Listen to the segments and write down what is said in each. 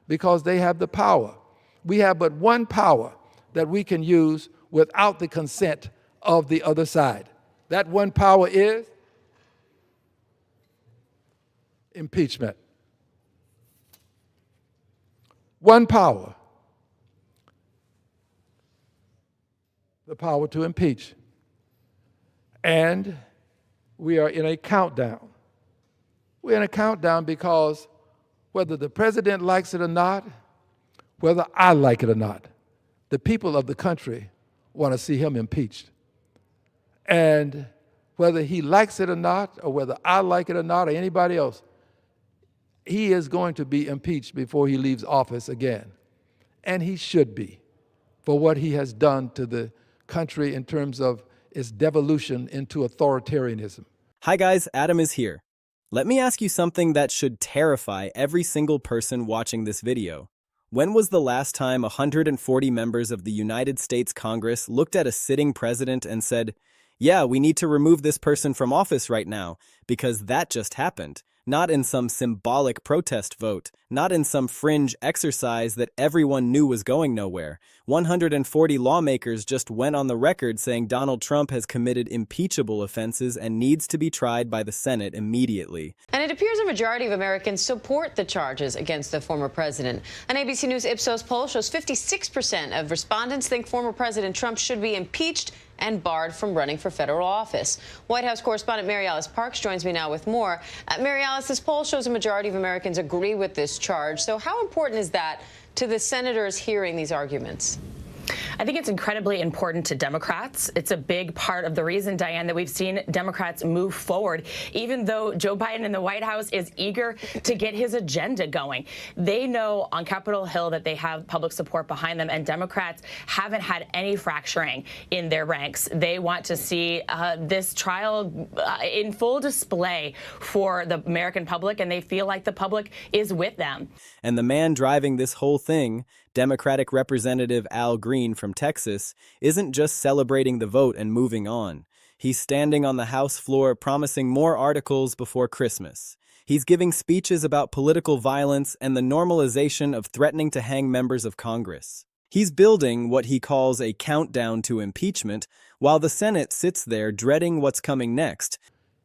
because they have the power. We have but one power that we can use without the consent of the other side. That one power is impeachment. One power. The power to impeach. And we are in a countdown. We're in a countdown because whether the president likes it or not, whether I like it or not, the people of the country want to see him impeached. And whether he likes it or not, or whether I like it or not, or anybody else, he is going to be impeached before he leaves office again. And he should be, for what he has done to the country in terms of its devolution into authoritarianism. Hi guys, Adam is here. Let me ask you something that should terrify every single person watching this video. When was the last time 140 members of the United States Congress looked at a sitting president and said, yeah, we need to remove this person from office right now, because that just happened? Not in some symbolic protest vote, not in some fringe exercise that everyone knew was going nowhere. 140 lawmakers just went on the record saying Donald Trump has committed impeachable offenses and needs to be tried by the Senate immediately. And it appears a majority of Americans support the charges against the former president. An ABC News Ipsos poll shows 56% of respondents think former President Trump should be impeached and barred from running for federal office. White House correspondent Mary Alice Parks joins me now with more. Mary Alice, this poll shows a majority of Americans agree with this charge. So how important is that to the senators hearing these arguments? I think it's incredibly important to Democrats. It's a big part of the reason, Diane, that we've seen Democrats move forward, even though Joe Biden in the White House is eager to get his agenda going. They know on Capitol Hill that they have public support behind them, and Democrats haven't had any fracturing in their ranks. They want to see this trial in full display for the American public, and they feel like the public is with them. And the man driving this whole thing, Democratic Representative Al Green from Texas, isn't just celebrating the vote and moving on. He's standing on the House floor promising more articles before Christmas. He's giving speeches about political violence and the normalization of threatening to hang members of Congress. He's building what he calls a countdown to impeachment, while the Senate sits there dreading what's coming next.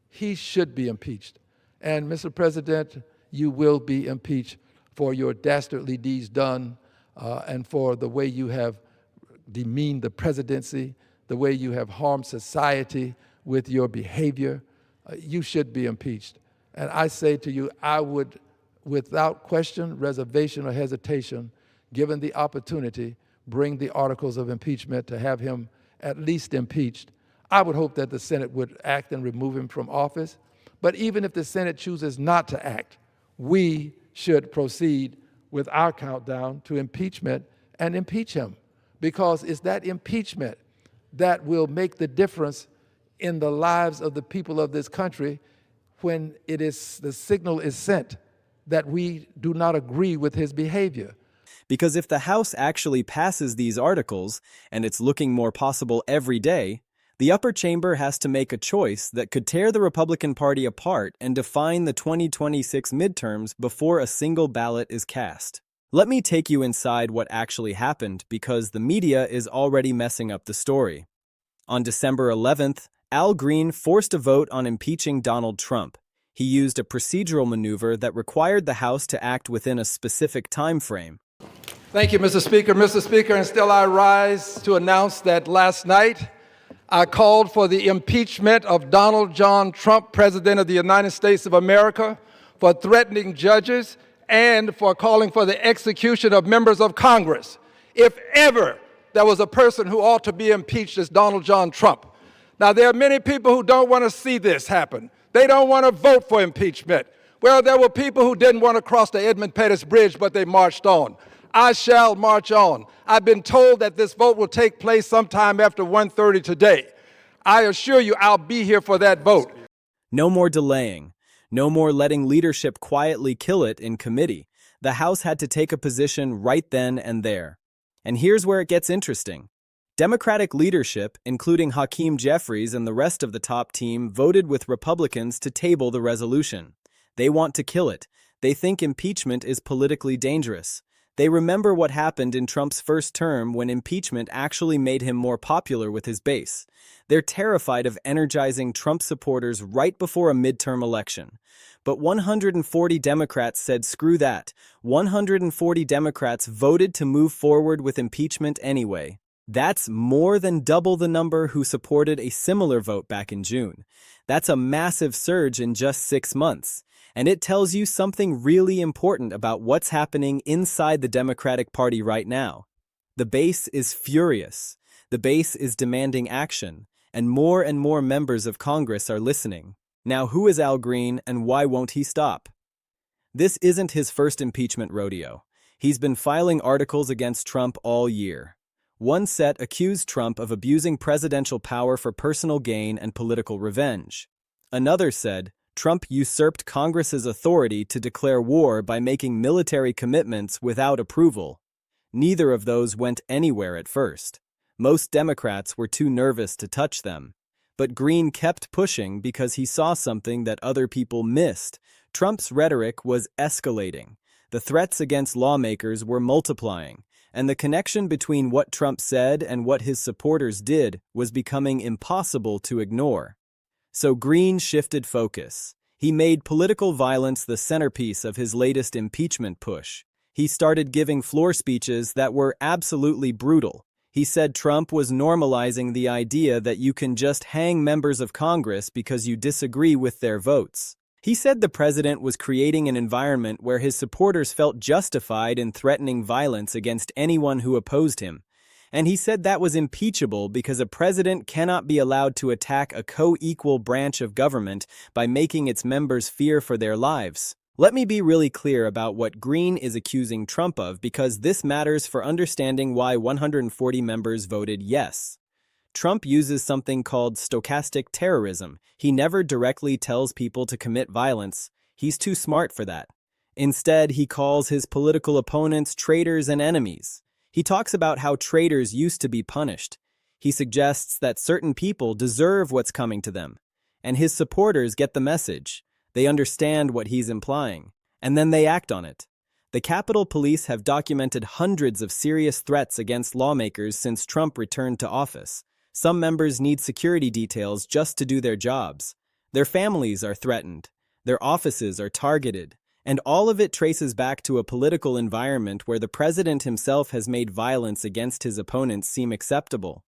He should be impeached. And Mr. President, you will be impeached for your dastardly deeds done and for the way you have demeaned the presidency, the way you have harmed society with your behavior. You should be impeached. And I say to you, I would, without question, reservation, or hesitation, given the opportunity, bring the articles of impeachment to have him at least impeached. I would hope that the Senate would act and remove him from office. But even if the Senate chooses not to act, we should proceed with our countdown to impeachment and impeach him, because it's that impeachment that will make the difference in the lives of the people of this country when the signal is sent that we do not agree with his behavior. Because if the House actually passes these articles, and it's looking more possible every day, the upper chamber has to make a choice that could tear the Republican Party apart and define the 2026 midterms before a single ballot is cast. Let me take you inside what actually happened, because the media is already messing up the story. On December 11th, Al Green forced a vote on impeaching Donald Trump. He used a procedural maneuver that required the House to act within a specific time frame. Thank you, Mr. Speaker. Mr. Speaker, and still I rise to announce that last night I called for the impeachment of Donald John Trump, President of the United States of America, for threatening judges and for calling for the execution of members of Congress. If ever there was a person who ought to be impeached, it's Donald John Trump. Now, there are many people who don't want to see this happen. They don't want to vote for impeachment. Well, there were people who didn't want to cross the Edmund Pettus Bridge, but they marched on. I shall march on. I've been told that this vote will take place sometime after 1:30 today. I assure you I'll be here for that vote. No more delaying. No more letting leadership quietly kill it in committee. The House had to take a position right then and there. And here's where it gets interesting. Democratic leadership, including Hakeem Jeffries and the rest of the top team, voted with Republicans to table the resolution. They want to kill it. They think impeachment is politically dangerous. They remember what happened in Trump's first term when impeachment actually made him more popular with his base. They're terrified of energizing Trump supporters right before a midterm election. But 140 Democrats said screw that. 140 Democrats voted to move forward with impeachment anyway. That's more than double the number who supported a similar vote back in June. That's a massive surge in just 6 months. And it tells you something really important about what's happening inside the Democratic Party right now. The base is furious. The base is demanding action, and more members of Congress are listening. Now, who is Al Green, and why won't he stop? This isn't his first impeachment rodeo. He's been filing articles against Trump all year. One set accused Trump of abusing presidential power for personal gain and political revenge. Another said, Trump usurped Congress's authority to declare war by making military commitments without approval. Neither of those went anywhere at first. Most Democrats were too nervous to touch them. But Green kept pushing because he saw something that other people missed. Trump's rhetoric was escalating. The threats against lawmakers were multiplying, and the connection between what Trump said and what his supporters did was becoming impossible to ignore. So Green shifted focus. He made political violence the centerpiece of his latest impeachment push. He started giving floor speeches that were absolutely brutal. He said Trump was normalizing the idea that you can just hang members of Congress because you disagree with their votes. He said the president was creating an environment where his supporters felt justified in threatening violence against anyone who opposed him. And he said that was impeachable because a president cannot be allowed to attack a co-equal branch of government by making its members fear for their lives. Let me be really clear about what Green is accusing Trump of because this matters for understanding why 140 members voted yes. Trump uses something called stochastic terrorism. He never directly tells people to commit violence. He's too smart for that. Instead, he calls his political opponents traitors and enemies. He talks about how traitors used to be punished. He suggests that certain people deserve what's coming to them. And his supporters get the message. They understand what he's implying. And then they act on it. The Capitol Police have documented hundreds of serious threats against lawmakers since Trump returned to office. Some members need security details just to do their jobs. Their families are threatened. Their offices are targeted. And all of it traces back to a political environment where the president himself has made violence against his opponents seem acceptable.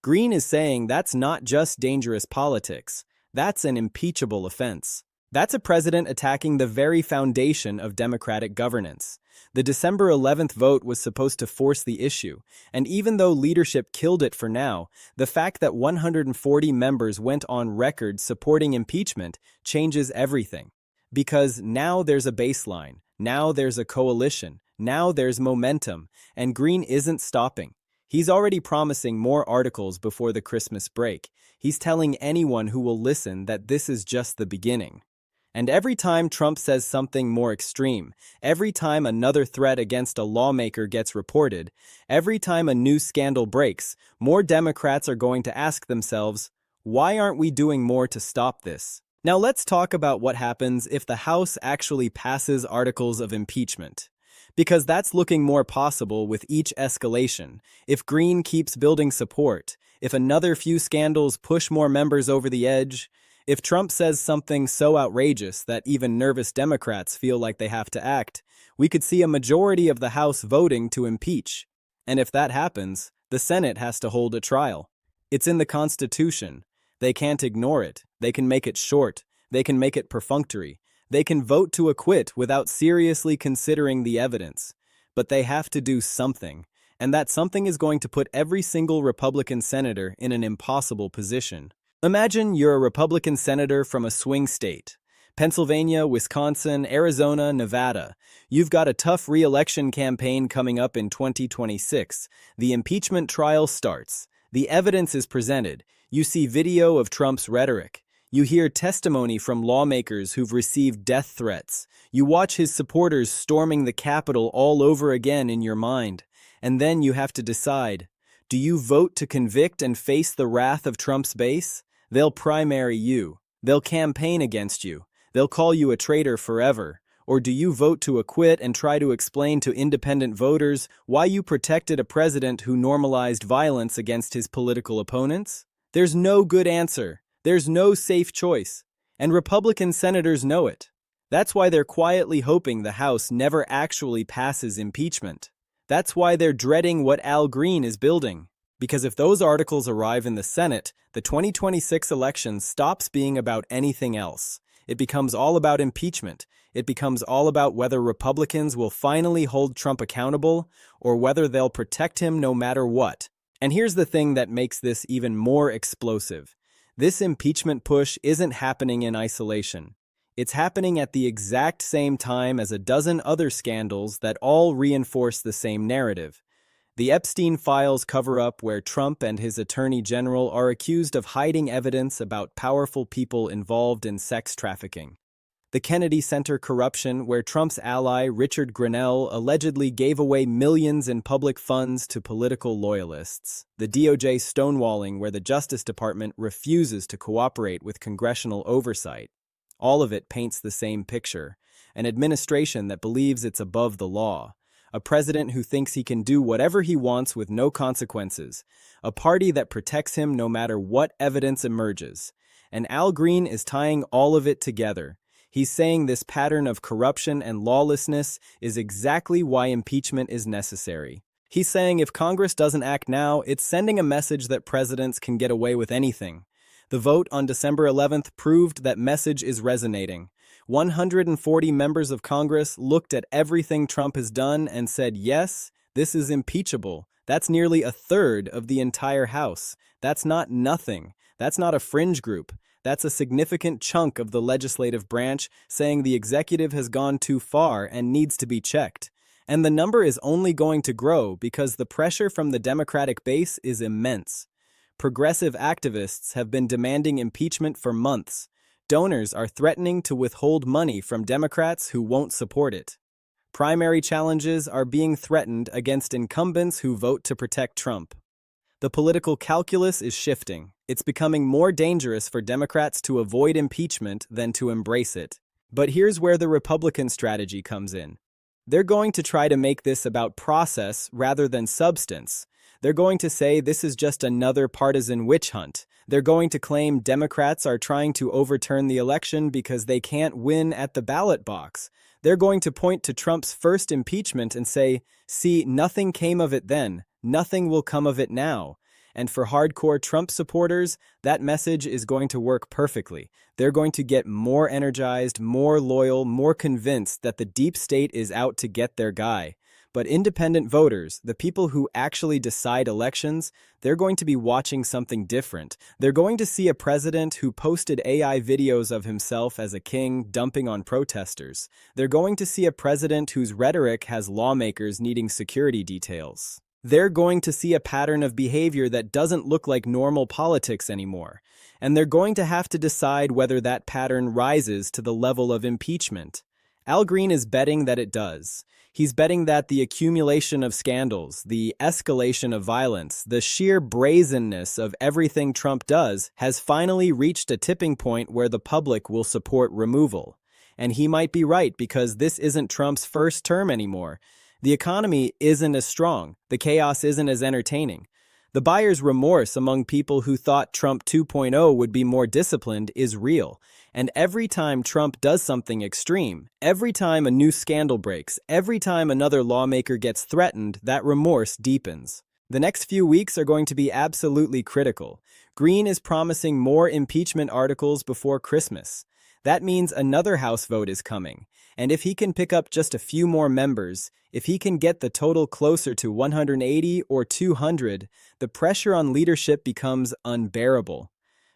Green is saying that's not just dangerous politics. That's an impeachable offense. That's a president attacking the very foundation of democratic governance. The December 11th vote was supposed to force the issue, and even though leadership killed it for now, the fact that 140 members went on record supporting impeachment changes everything. Because now there's a baseline, now there's a coalition, now there's momentum, and Green isn't stopping. He's already promising more articles before the Christmas break. He's telling anyone who will listen that this is just the beginning. And every time Trump says something more extreme, every time another threat against a lawmaker gets reported, every time a new scandal breaks, more Democrats are going to ask themselves, why aren't we doing more to stop this? Now let's talk about what happens if the House actually passes articles of impeachment. Because that's looking more possible with each escalation. If Green keeps building support, if another few scandals push more members over the edge, if Trump says something so outrageous that even nervous Democrats feel like they have to act, we could see a majority of the House voting to impeach. And if that happens, the Senate has to hold a trial. It's in the Constitution. They can't ignore it. They can make it short. They can make it perfunctory. They can vote to acquit without seriously considering the evidence. But they have to do something. And that something is going to put every single Republican senator in an impossible position. Imagine you're a Republican senator from a swing state. Pennsylvania, Wisconsin, Arizona, Nevada. You've got a tough re-election campaign coming up in 2026. The impeachment trial starts. The evidence is presented. You see video of Trump's rhetoric. You hear testimony from lawmakers who've received death threats. You watch his supporters storming the Capitol all over again in your mind. And then you have to decide, do you vote to convict and face the wrath of Trump's base? They'll primary you. They'll campaign against you. They'll call you a traitor forever. Or do you vote to acquit and try to explain to independent voters why you protected a president who normalized violence against his political opponents? There's no good answer. There's no safe choice. And Republican senators know it. That's why they're quietly hoping the House never actually passes impeachment. That's why they're dreading what Al Green is building. Because if those articles arrive in the Senate, the 2026 election stops being about anything else. It becomes all about impeachment. It becomes all about whether Republicans will finally hold Trump accountable or whether they'll protect him no matter what. And here's the thing that makes this even more explosive. This impeachment push isn't happening in isolation. It's happening at the exact same time as a dozen other scandals that all reinforce the same narrative. The Epstein files cover-up where Trump and his attorney general are accused of hiding evidence about powerful people involved in sex trafficking. The Kennedy Center corruption where Trump's ally Richard Grenell allegedly gave away millions in public funds to political loyalists. The DOJ stonewalling where the Justice Department refuses to cooperate with congressional oversight. All of it paints the same picture. An administration that believes it's above the law. A president who thinks he can do whatever he wants with no consequences. A party that protects him no matter what evidence emerges. And Al Green is tying all of it together. He's saying this pattern of corruption and lawlessness is exactly why impeachment is necessary. He's saying if Congress doesn't act now, it's sending a message that presidents can get away with anything. The vote on December 11th proved that message is resonating. 140 members of Congress looked at everything Trump has done and said, yes, this is impeachable. That's nearly a third of the entire House. That's not nothing. That's not a fringe group. That's a significant chunk of the legislative branch saying the executive has gone too far and needs to be checked. And the number is only going to grow because the pressure from the Democratic base is immense. Progressive activists have been demanding impeachment for months. Donors are threatening to withhold money from Democrats who won't support it. Primary challenges are being threatened against incumbents who vote to protect Trump. The political calculus is shifting. It's becoming more dangerous for Democrats to avoid impeachment than to embrace it. But here's where the Republican strategy comes in. They're going to try to make this about process rather than substance. They're going to say this is just another partisan witch hunt. They're going to claim Democrats are trying to overturn the election because they can't win at the ballot box. They're going to point to Trump's first impeachment and say, see, nothing came of it then. Nothing will come of it now. And for hardcore Trump supporters, that message is going to work perfectly. They're going to get more energized, more loyal, more convinced that the deep state is out to get their guy. But independent voters, the people who actually decide elections, they're going to be watching something different. They're going to see a president who posted AI videos of himself as a king dumping on protesters. They're going to see a president whose rhetoric has lawmakers needing security details. They're going to see a pattern of behavior that doesn't look like normal politics anymore. And they're going to have to decide whether that pattern rises to the level of impeachment. Al Green is betting that it does. He's betting that the accumulation of scandals, the escalation of violence, the sheer brazenness of everything Trump does has finally reached a tipping point where the public will support removal. And he might be right because this isn't Trump's first term anymore. The economy isn't as strong. The chaos isn't as entertaining. The buyer's remorse among people who thought Trump 2.0 would be more disciplined is real. And every time Trump does something extreme, every time a new scandal breaks, every time another lawmaker gets threatened, that remorse deepens. The next few weeks are going to be absolutely critical. Green is promising more impeachment articles before Christmas. That means another House vote is coming. And if he can pick up just a few more members, if he can get the total closer to 180 or 200, the pressure on leadership becomes unbearable.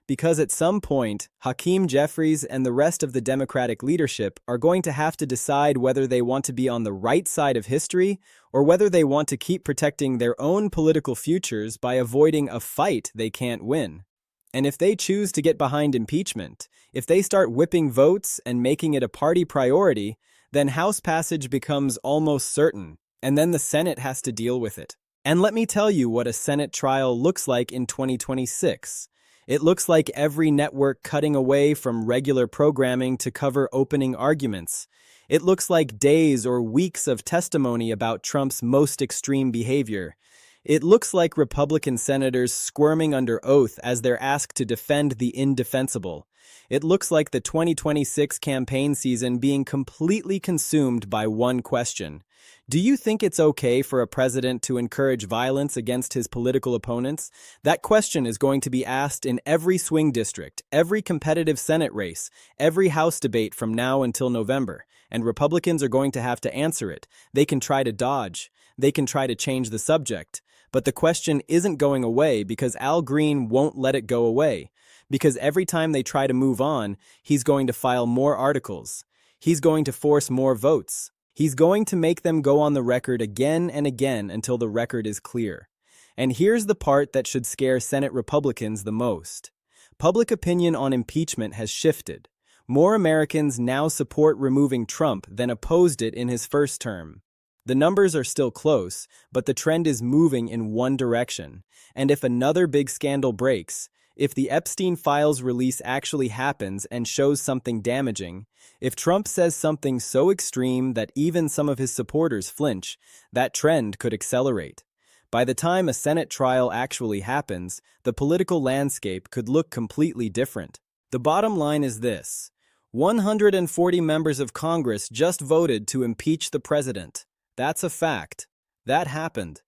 Because at some point, Hakeem Jeffries and the rest of the Democratic leadership are going to have to decide whether they want to be on the right side of history or whether they want to keep protecting their own political futures by avoiding a fight they can't win. And if they choose to get behind impeachment, if they start whipping votes and making it a party priority, then House passage becomes almost certain, and then the Senate has to deal with it. And let me tell you what a Senate trial looks like in 2026. It looks like every network cutting away from regular programming to cover opening arguments. It looks like days or weeks of testimony about Trump's most extreme behavior. It looks like Republican senators squirming under oath as they're asked to defend the indefensible. It looks like the 2026 campaign season being completely consumed by one question. Do you think it's okay for a president to encourage violence against his political opponents? That question is going to be asked in every swing district, every competitive Senate race, every House debate from now until November, and Republicans are going to have to answer it. They can try to dodge. They can try to change the subject. But the question isn't going away because Al Green won't let it go away. Because every time they try to move on, he's going to file more articles. He's going to force more votes. He's going to make them go on the record again and again until the record is clear. And here's the part that should scare Senate Republicans the most. Public opinion on impeachment has shifted. More Americans now support removing Trump than opposed it in his first term. The numbers are still close, but the trend is moving in one direction. And if another big scandal breaks, if the Epstein files release actually happens and shows something damaging, if Trump says something so extreme that even some of his supporters flinch, that trend could accelerate. By the time a Senate trial actually happens, the political landscape could look completely different. The bottom line is this: 140 members of Congress just voted to impeach the president. That's a fact. That happened.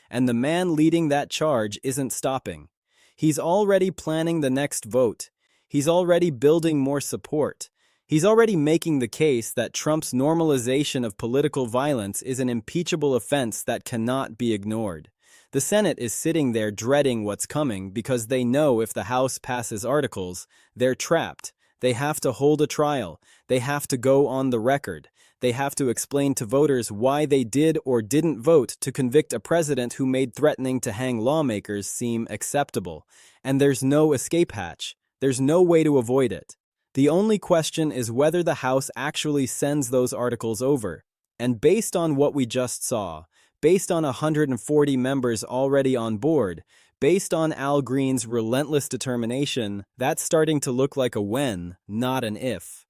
And the man leading that charge isn't stopping. He's already planning the next vote. He's already building more support. He's already making the case that Trump's normalization of political violence is an impeachable offense that cannot be ignored. The Senate is sitting there dreading what's coming because they know if the House passes articles, they're trapped. They have to hold a trial. They have to go on the record. They have to explain to voters why they did or didn't vote to convict a president who made threatening to hang lawmakers seem acceptable. And there's no escape hatch. There's no way to avoid it. The only question is whether the House actually sends those articles over. And based on what we just saw, based on 140 members already on board, based on Al Green's relentless determination, that's starting to look like a when, not an if.